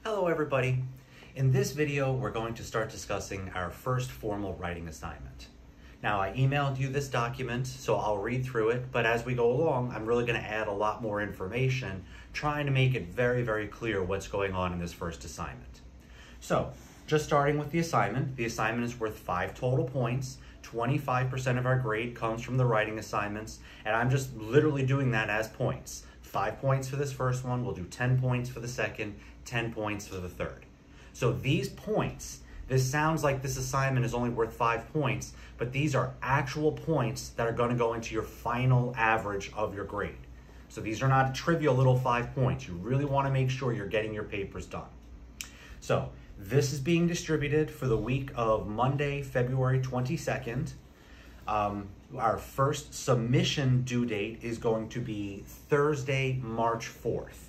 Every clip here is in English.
Hello everybody. In this video, we're going to start discussing our first formal writing assignment. Now, I emailed you this document, so I'll read through it, but as we go along, I'm really going to add a lot more information, trying to make it very, very clear what's going on in this first assignment. So, just starting with the assignment is worth 5 total points. 25% of our grade comes from the writing assignments, and I'm just literally doing that as points. 5 points for this first one, we'll do 10 points for the second, 10 points for the third. So these points, this sounds like this assignment is only worth 5 points, but these are actual points that are going to go into your final average of your grade. So these are not a trivial little 5 points. You really want to make sure you're getting your papers done. So this is being distributed for the week of Monday, February 22nd. Our first submission due date is going to be Thursday, March 4th.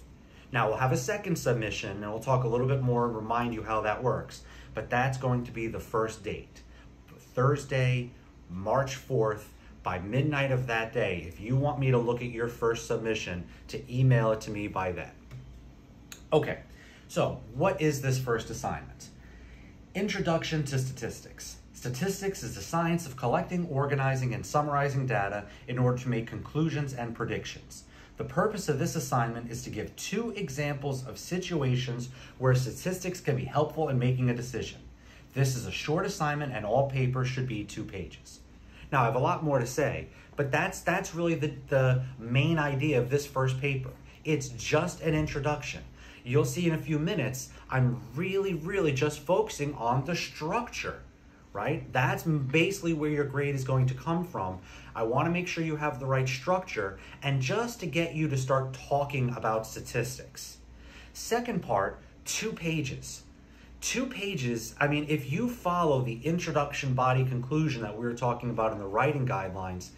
Now, we'll have a second submission, and we'll talk a little bit more and remind you how that works, but that's going to be the first date. Thursday, March 4th, by midnight of that day, if you want me to look at your first submission, to email it to me by then. Okay, so what is this first assignment? Introduction to Statistics. Statistics is the science of collecting, organizing, and summarizing data in order to make conclusions and predictions. The purpose of this assignment is to give 2 examples of situations where statistics can be helpful in making a decision. This is a short assignment and all papers should be 2 pages. Now, I have a lot more to say, but that's really the main idea of this first paper. It's just an introduction. You'll see in a few minutes, I'm really just focusing on the structure, right? That's basically where your grade is going to come from. I want to make sure you have the right structure and just to get you to start talking about statistics. Second part, 2 pages. 2 pages, I mean, if you follow the introduction, body, conclusion that we were talking about in the writing guidelines,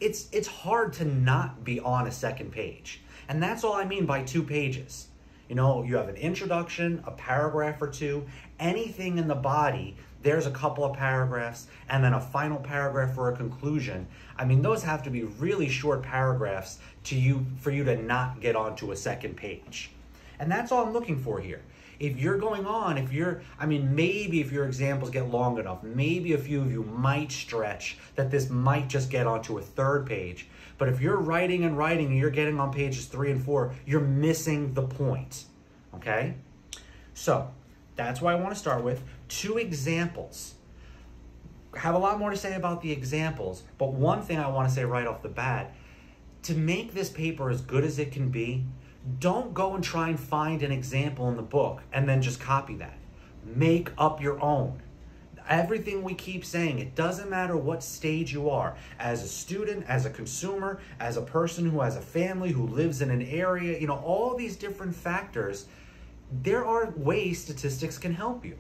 it's hard to not be on a second page. And that's all I mean by 2 pages. You know, you have an introduction, a paragraph or 2, anything in the body, there's a couple of paragraphs, and then a final paragraph for a conclusion. I mean, those have to be really short paragraphs for you to not get onto a second page. And that's all I'm looking for here. If you're going on, maybe if your examples get long enough, maybe a few of you might stretch that this might just get onto a 3rd page. But if you're writing and you're getting on pages 3 and 4, you're missing the point, okay? So that's what I want to start with. 2 examples. I have a lot more to say about the examples, but one thing I want to say right off the bat, to make this paper as good as it can be, don't go and try and find an example in the book and then just copy that. Make up your own. Everything we keep saying, it doesn't matter what stage you are, as a student, as a consumer, as a person who has a family, who lives in an area, you know, all these different factors, there are ways statistics can help you.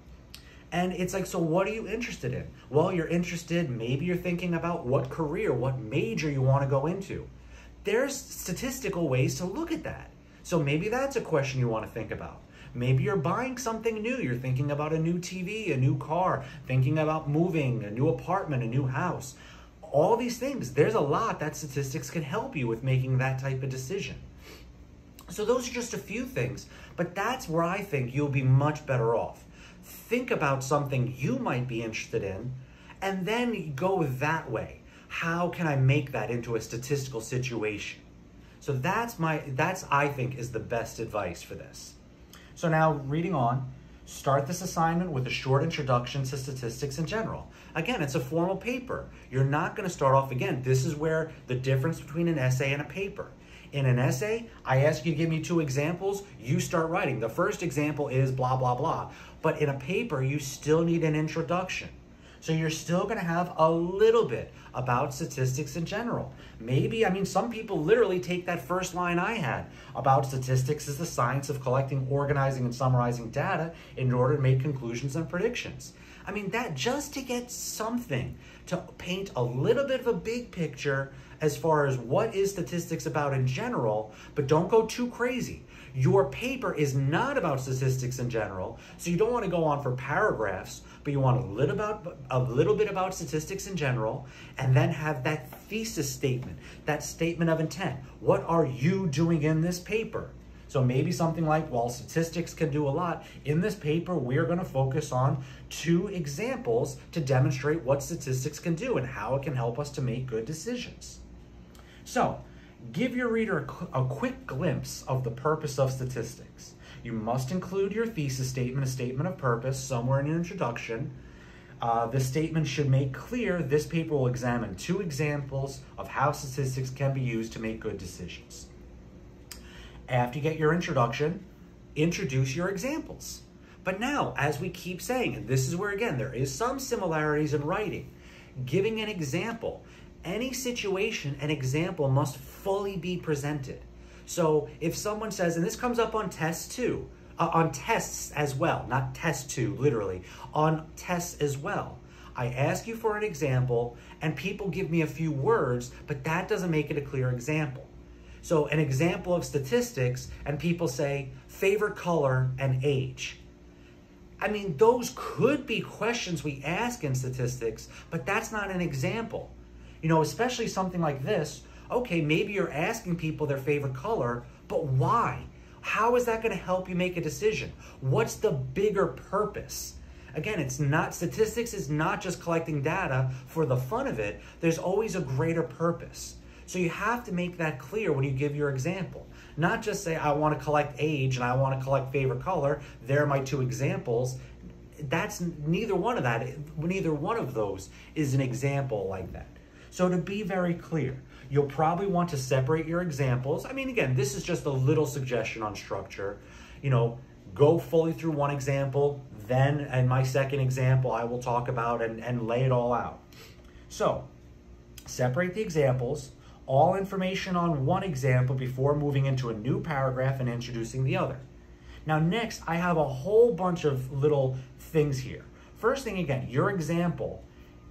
And it's like, so what are you interested in? Well, you're interested, maybe you're thinking about what career, what major you want to go into. There's statistical ways to look at that. So maybe that's a question you want to think about. Maybe you're buying something new. You're thinking about a new TV, a new car, thinking about moving, a new apartment, a new house. All these things, there's a lot that statistics can help you with making that type of decision. So those are just a few things, but that's where I think you'll be much better off. Think about something you might be interested in, and then go that way. How can I make that into a statistical situation? So that's I think is the best advice for this. So now reading on, start this assignment with a short introduction to statistics in general. Again, it's a formal paper. You're not going to start off again. This is where the difference between an essay and a paper. In an essay, I ask you to give me 2 examples, you start writing. The first example is blah, blah, blah. But in a paper, you still need an introduction. So you're still going to have a little bit about statistics in general. Maybe, some people literally take that first line I had about statistics is the science of collecting, organizing, and summarizing data in order to make conclusions and predictions. That just to get something, to paint a little bit of a big picture as far as what is statistics about in general, but don't go too crazy. Your paper is not about statistics in general, so you don't want to go on for paragraphs, but you want a little bit about statistics in general, and then have that thesis statement, that statement of intent. What are you doing in this paper? So maybe something like, well, statistics can do a lot. In this paper, we're going to focus on 2 examples to demonstrate what statistics can do and how it can help us to make good decisions. So, give your reader a quick glimpse of the purpose of statistics. You must include your thesis statement, a statement of purpose, somewhere in your introduction. The statement should make clear this paper will examine 2 examples of how statistics can be used to make good decisions. After you get your introduction, introduce your examples. But now, as we keep saying, and this is where, again, there is some similarities in writing, giving an example. Any situation, an example must fully be presented. So if someone says, and this comes up on tests too, on tests as well, not test 2, literally, on tests as well. I ask you for an example, and people give me a few words, but that doesn't make it a clear example. So an example of statistics, and people say, favorite color and age. I mean, those could be questions we ask in statistics, but that's not an example. You know, especially something like this, okay, maybe you're asking people their favorite color, but why? How is that going to help you make a decision? What's the bigger purpose? Again, statistics is not just collecting data for the fun of it. There's always a greater purpose. So you have to make that clear when you give your example. Not just say, I want to collect age and I want to collect favorite color. There are my 2 examples. That's neither one of those is an example like that. So to be very clear, you'll probably want to separate your examples. I mean, again, this is just a little suggestion on structure. You know, go fully through one example, then in my second example, I will talk about and lay it all out. So separate the examples, all information on one example before moving into a new paragraph and introducing the other. Now next, I have a whole bunch of little things here. First thing, again, your example,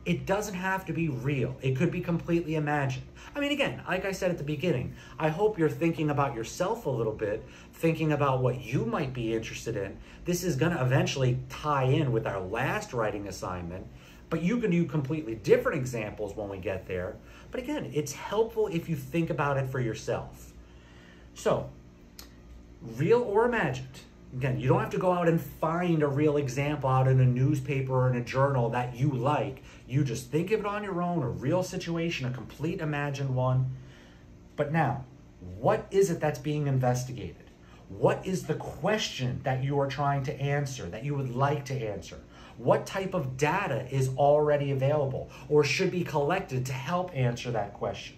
it doesn't have to be real. It could be completely imagined. I mean, again, like I said at the beginning, I hope you're thinking about yourself a little bit, thinking about what you might be interested in. This is going to eventually tie in with our last writing assignment, but you can do completely different examples when we get there. But again, it's helpful if you think about it for yourself. So, real or imagined. Again, you don't have to go out and find a real example out in a newspaper or in a journal that you like. You just think of it on your own, a real situation, a complete imagined one. But now, what is it that's being investigated? What is the question that you are trying to answer, that you would like to answer? What type of data is already available or should be collected to help answer that question?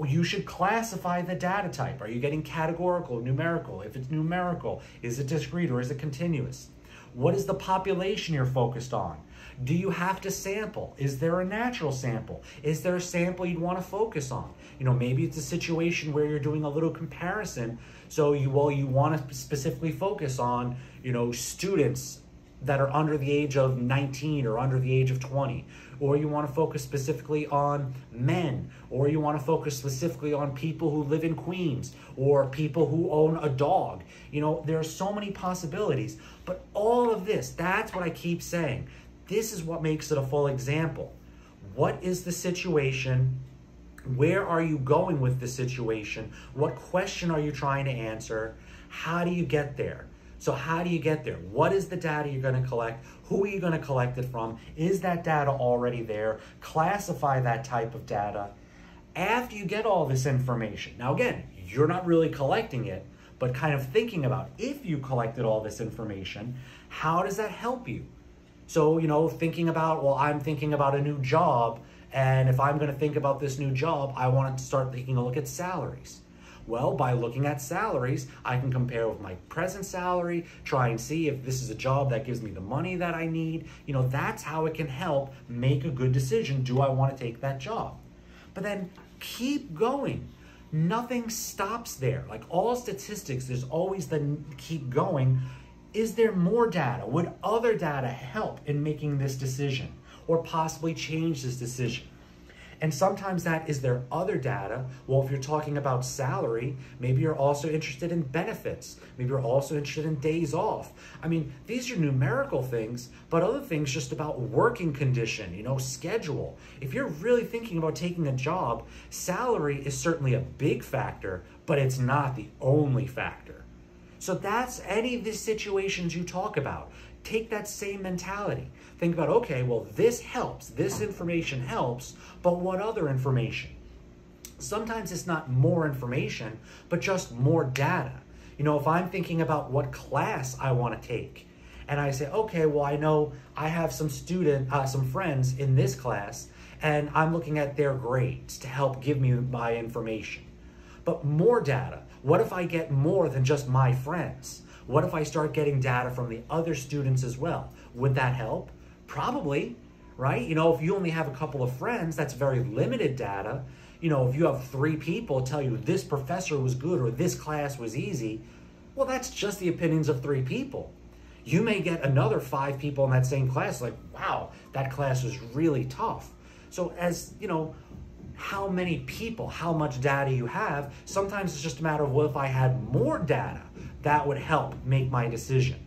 You should classify the data type. Are you getting categorical, numerical? If it's numerical, is it discrete or is it continuous? What is the population you're focused on? Do you have to sample? Is there a natural sample? Is there a sample you'd want to focus on? You know, maybe it's a situation where you're doing a little comparison. So you want to specifically focus on, you know, students that are under the age of 19 or under the age of 20. Or you want to focus specifically on men, or you want to focus specifically on people who live in Queens, or people who own a dog. You know, there are so many possibilities, but all of this, that's what I keep saying. This is what makes it a full example. What is the situation? Where are you going with the situation? What question are you trying to answer? How do you get there? So how do you get there? What is the data you're going to collect? Who are you going to collect it from? Is that data already there? Classify that type of data. After you get all this information, now again, you're not really collecting it, but kind of thinking about if you collected all this information, how does that help you? So, you know, thinking about, well, I'm thinking about a new job, and if I'm going to think about this new job, I want to start taking a look at salaries. Well, by looking at salaries, I can compare with my present salary, try and see if this is a job that gives me the money that I need. You know, that's how it can help make a good decision. Do I want to take that job? But then keep going. Nothing stops there. Like all statistics, there's always the keep going. Is there more data? Would other data help in making this decision or possibly change this decision? And sometimes that is there other data. Well, if you're talking about salary, maybe you're also interested in benefits. Maybe you're also interested in days off. I mean, these are numerical things, but other things just about working condition, you know, schedule. If you're really thinking about taking a job, salary is certainly a big factor, but it's not the only factor. So that's any of the situations you talk about. Take that same mentality. Think about, okay, well, this helps. This information helps, but what other information? Sometimes it's not more information, but just more data. You know, if I'm thinking about what class I want to take, and I say, okay, well, I know I have some friends in this class, and I'm looking at their grades to help give me my information. But more data. What if I get more than just my friends? What if I start getting data from the other students as well? Would that help? Probably, right? You know, if you only have a couple of friends, that's very limited data. You know, if you have 3 people tell you this professor was good or this class was easy, well, that's just the opinions of 3 people. You may get another 5 people in that same class like, wow, that class was really tough. So as, you know, how many people, how much data you have, sometimes it's just a matter of, well, if I had more data, that would help make my decision.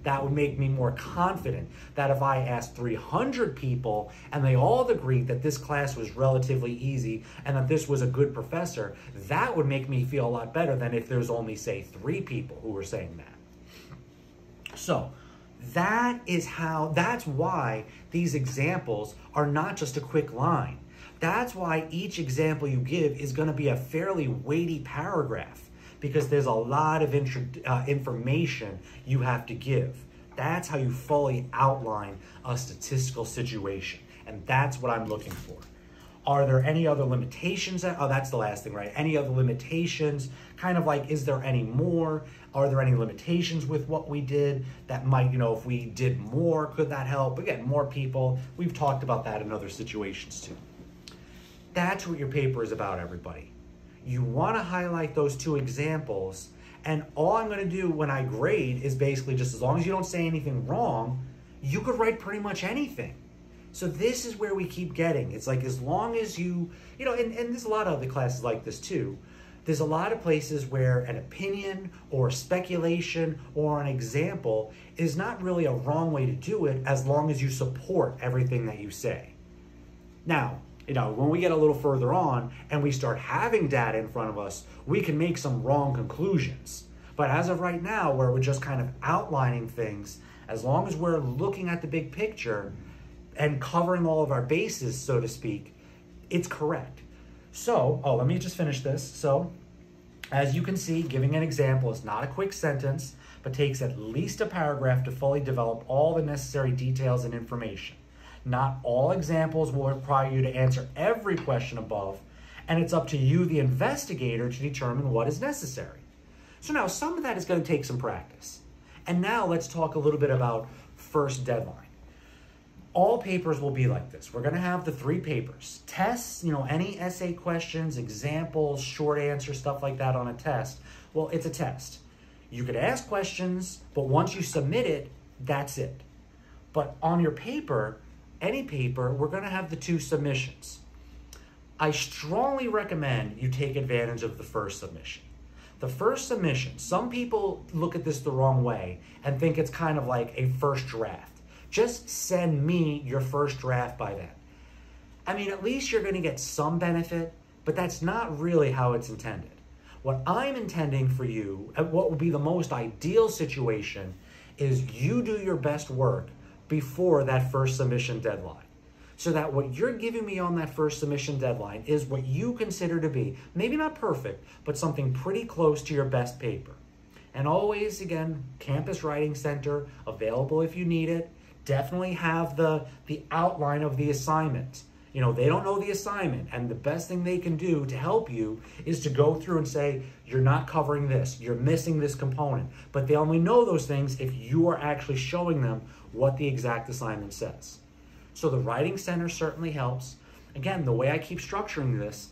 That would make me more confident that if I asked 300 people and they all agreed that this class was relatively easy and that this was a good professor, that would make me feel a lot better than if there's only, say, 3 people who were saying that. So that's why these examples are not just a quick line. That's why each example you give is going to be a fairly weighty paragraph, because there's a lot of information you have to give. That's how you fully outline a statistical situation, and that's what I'm looking for. Are there any other limitations? Oh, that's the last thing, right? Any other limitations? Kind of like, is there any more? Are there any limitations with what we did that might, you know, if we did more, could that help? Again, more people. We've talked about that in other situations too. That's what your paper is about, everybody. You want to highlight those 2 examples, and all I'm going to do when I grade is basically just, as long as you don't say anything wrong, you could write pretty much anything. So this is where we keep getting. It's like, as long as you know, and there's a lot of other classes like this too. There's a lot of places where an opinion or speculation or an example is not really a wrong way to do it, as long as you support everything that you say. Now, you know, when we get a little further on and we start having data in front of us, we can make some wrong conclusions. But as of right now, where we're just kind of outlining things, as long as we're looking at the big picture and covering all of our bases, so to speak, it's correct. So, let me just finish this. So, as you can see, giving an example is not a quick sentence, but takes at least a paragraph to fully develop all the necessary details and information. Not all examples will require you to answer every question above, and it's up to you, the investigator, to determine what is necessary. So now, some of that is going to take some practice. And now let's talk a little bit about first deadline. All papers will be like this. We're going to have the 3 papers. Tests, you know, any essay questions, examples, short answer, stuff like that on a test. Well, it's a test. You could ask questions, but once you submit it, that's it. But on your paper, any paper, we're going to have the 2 submissions. I strongly recommend you take advantage of the first submission. The first submission, some people look at this the wrong way and think it's kind of like a first draft. Just send me your first draft by then. I mean, at least you're going to get some benefit, but that's not really how it's intended. What I'm intending for you, what would be the most ideal situation, is you do your best work before that first submission deadline. So that what you're giving me on that first submission deadline is what you consider to be, maybe not perfect, but something pretty close to your best paper. And always, again, Campus Writing Center, available if you need it. Definitely have the outline of the assignment. You know, they don't know the assignment, and the best thing they can do to help you is to go through and say, you're not covering this, you're missing this component. But they only know those things if you are actually showing them what the exact assignment says. So the Writing Center certainly helps. Again, the way I keep structuring this,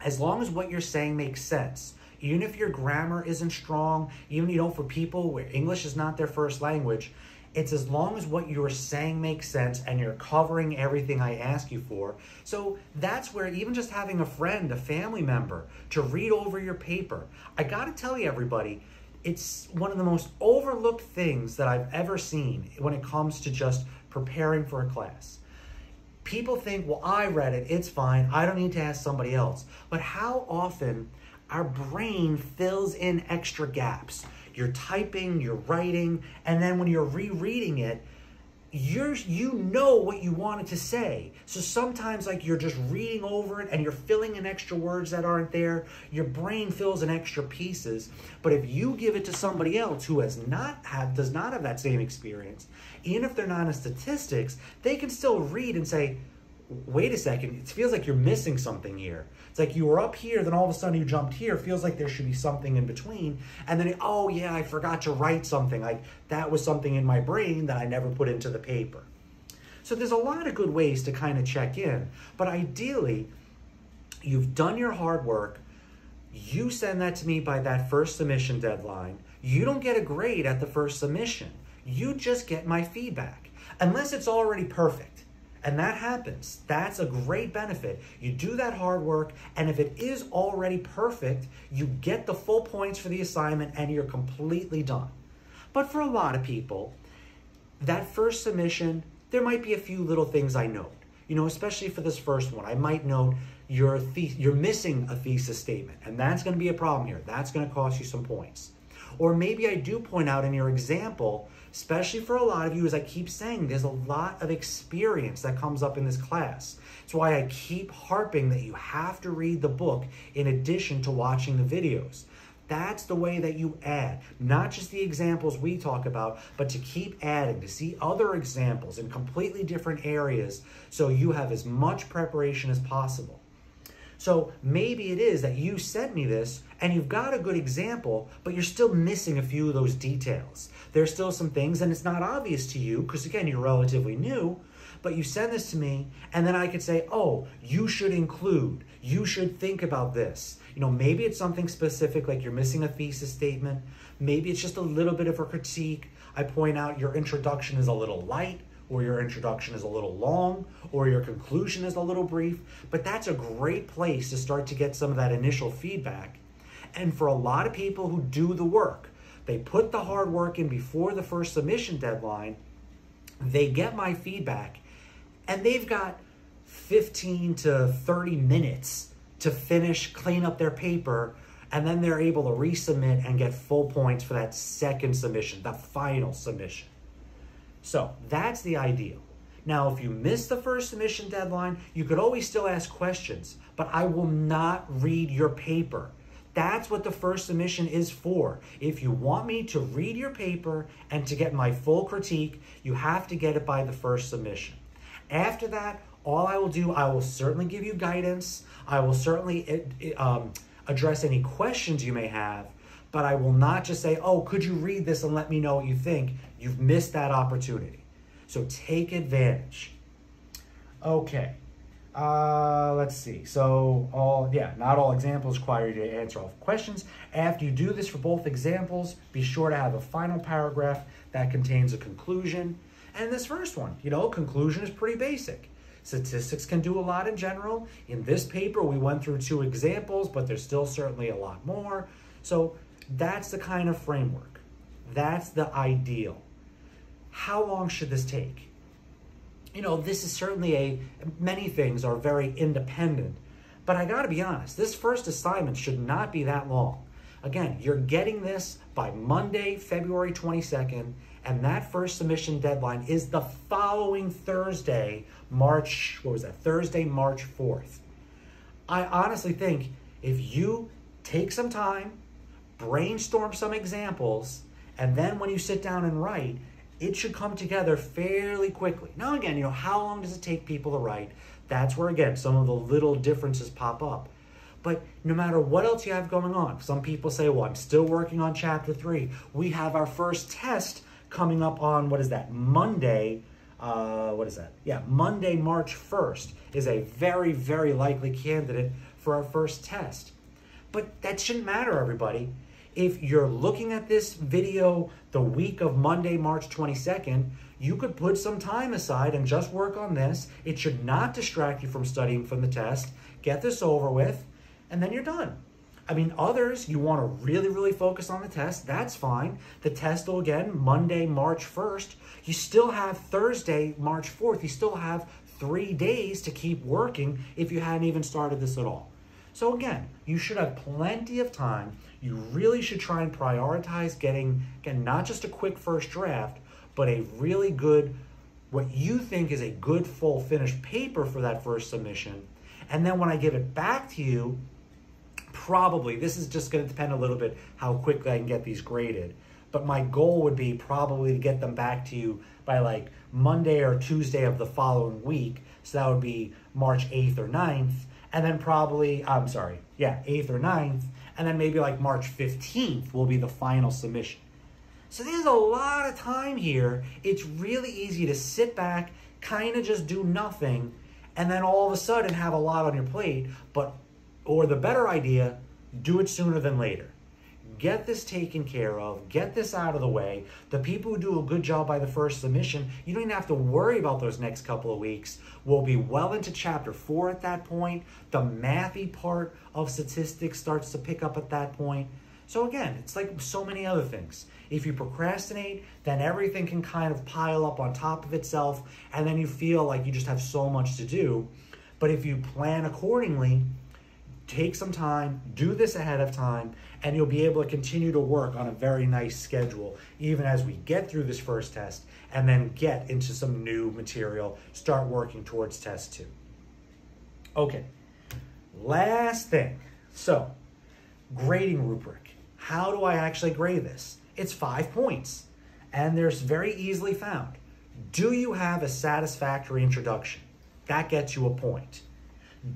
as long as what you're saying makes sense, even if your grammar isn't strong, even, you know, for people where English is not their first language, it's as long as what you're saying makes sense and you're covering everything I ask you for. So that's where even just having a friend, a family member, to read over your paper. I gotta tell you, everybody, it's one of the most overlooked things that I've ever seen when it comes to just preparing for a class. People think, well, I read it, it's fine, I don't need to ask somebody else. But how often our brain fills in extra gaps. you're typing, you're writing, and then when you're rereading it, you know what you wanted to say. So sometimes like you're just reading over it and you're filling in extra words that aren't there. Your brain fills in extra pieces. But if you give it to somebody else who does not have that same experience, even if they're not in statistics, they can still read and say, wait a second, it feels like you're missing something here. It's like you were up here, then all of a sudden you jumped here. It feels like there should be something in between. And then, oh yeah, I forgot to write something. Like that was something in my brain that I never put into the paper. So there's a lot of good ways to kind of check in. But ideally, you've done your hard work. You send that to me by that first submission deadline. You don't get a grade at the first submission. You just get my feedback, unless it's already perfect. And that happens. That's a great benefit. You do that hard work, and if it is already perfect, you get the full points for the assignment and you're completely done. But for a lot of people, that first submission, there might be a few little things I note. You know, especially for this first one, I might note you're missing a thesis statement, and that's going to be a problem here. That's going to cost you some points. Or maybe I do point out in your example, especially for a lot of you, as I keep saying, there's a lot of experience that comes up in this class. It's why I keep harping that you have to read the book in addition to watching the videos. That's the way that you add, not just the examples we talk about, but to keep adding, to see other examples in completely different areas so you have as much preparation as possible. So maybe it is that you sent me this and you've got a good example, but you're still missing a few of those details. There's still some things and it's not obvious to you because again, you're relatively new, but you send this to me and then I could say, oh, you should include, you should think about this. You know, maybe it's something specific like you're missing a thesis statement. Maybe it's just a little bit of a critique. I point out your introduction is a little light, or your introduction is a little long, or your conclusion is a little brief, but that's a great place to start to get some of that initial feedback. And for a lot of people who do the work, they put the hard work in before the first submission deadline, they get my feedback, and they've got 15 to 30 minutes to finish, clean up their paper, and then they're able to resubmit and get full points for that second submission, the final submission. So that's the ideal. Now, if you miss the first submission deadline, you could always still ask questions, but I will not read your paper. That's what the first submission is for. If you want me to read your paper and to get my full critique, you have to get it by the first submission. After that, all I will do, I will certainly give you guidance. I will certainly address any questions you may have, but I will not just say, oh, could you read this and let me know what you think? You've missed that opportunity. So take advantage. Okay, let's see. So not all examples require you to answer all questions. After you do this for both examples, be sure to have a final paragraph that contains a conclusion. And this first one, you know, conclusion is pretty basic. Statistics can do a lot in general. In this paper, we went through 2 examples, but there's still certainly a lot more. So that's the kind of framework. That's the ideal. How long should this take? You know, this is certainly many things are very independent, but I gotta be honest, this first assignment should not be that long. Again, you're getting this by Monday, February 22nd, and that first submission deadline is the following Thursday, Thursday, March 4th. I honestly think if you take some time, brainstorm some examples, and then when you sit down and write, it should come together fairly quickly. Now again, you know, how long does it take people to write? That's where, again, some of the little differences pop up. But no matter what else you have going on, some people say, well, I'm still working on chapter 3. We have our first test coming up on, Monday, Monday, March 1st is a very, very likely candidate for our first test. But that shouldn't matter, everybody. If you're looking at this video the week of Monday, March 22nd, you could put some time aside and just work on this. It should not distract you from studying for the test. Get this over with, and then you're done. I mean, others, you want to really, really focus on the test. That's fine. The test will, again, Monday, March 1st. You still have Thursday, March 4th. You still have 3 days to keep working if you hadn't even started this at all. So again, you should have plenty of time. You really should try and prioritize getting, again, not just a quick first draft, but a really good, what you think is a good full finished paper for that first submission. And then when I give it back to you, probably, this is just going to depend a little bit how quickly I can get these graded, but my goal would be probably to get them back to you by like Monday or Tuesday of the following week. So that would be March 8th or 9th. And then probably, 8th or 9th. And then maybe like March 15th will be the final submission. So there's a lot of time here. It's really easy to sit back, kind of just do nothing, and then all of a sudden have a lot on your plate. Or the better idea, do it sooner than later. Get this taken care of, get this out of the way. The people who do a good job by the first submission, you don't even have to worry about those next couple of weeks. We'll be well into chapter 4 at that point. The mathy part of statistics starts to pick up at that point. So again, it's like so many other things. If you procrastinate, then everything can kind of pile up on top of itself, and then you feel like you just have so much to do. But if you plan accordingly, take some time, do this ahead of time, and you'll be able to continue to work on a very nice schedule, even as we get through this first test and then get into some new material, start working towards test 2. Okay, last thing. So, grading rubric. How do I actually grade this? It's 5 points, and there's very easily found. Do you have a satisfactory introduction? That gets you a point.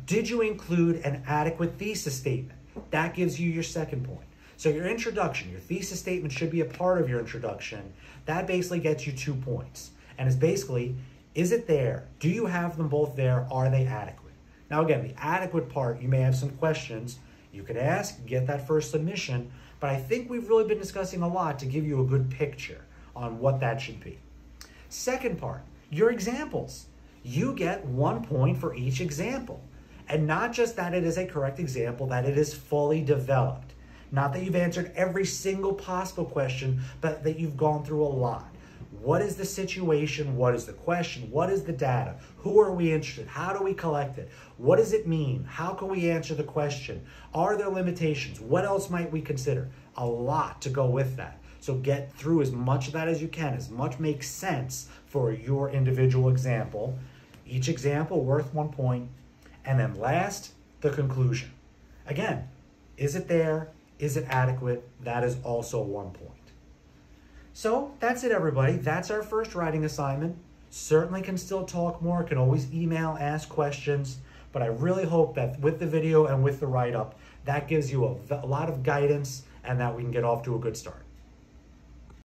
Did you include an adequate thesis statement? That gives you your second point. So your introduction, your thesis statement should be a part of your introduction. That basically gets you 2 points. And it's basically, is it there? Do you have them both there? Are they adequate? Now again, the adequate part, you may have some questions. You could ask, get that first submission, but I think we've really been discussing a lot to give you a good picture on what that should be. Second part, your examples. You get 1 point for each example. And not just that it is a correct example, that it is fully developed. Not that you've answered every single possible question, but that you've gone through a lot. What is the situation? What is the question? What is the data? Who are we interested? How do we collect it? What does it mean? How can we answer the question? Are there limitations? What else might we consider? A lot to go with that. So get through as much of that as you can, as much makes sense for your individual example. Each example worth 1 point. And then last, the conclusion. Again, is it there? Is it adequate? That is also 1 point. So that's it, everybody. That's our first writing assignment. Certainly can still talk more, can always email, ask questions, but I really hope that with the video and with the write-up, that gives you a lot of guidance and that we can get off to a good start.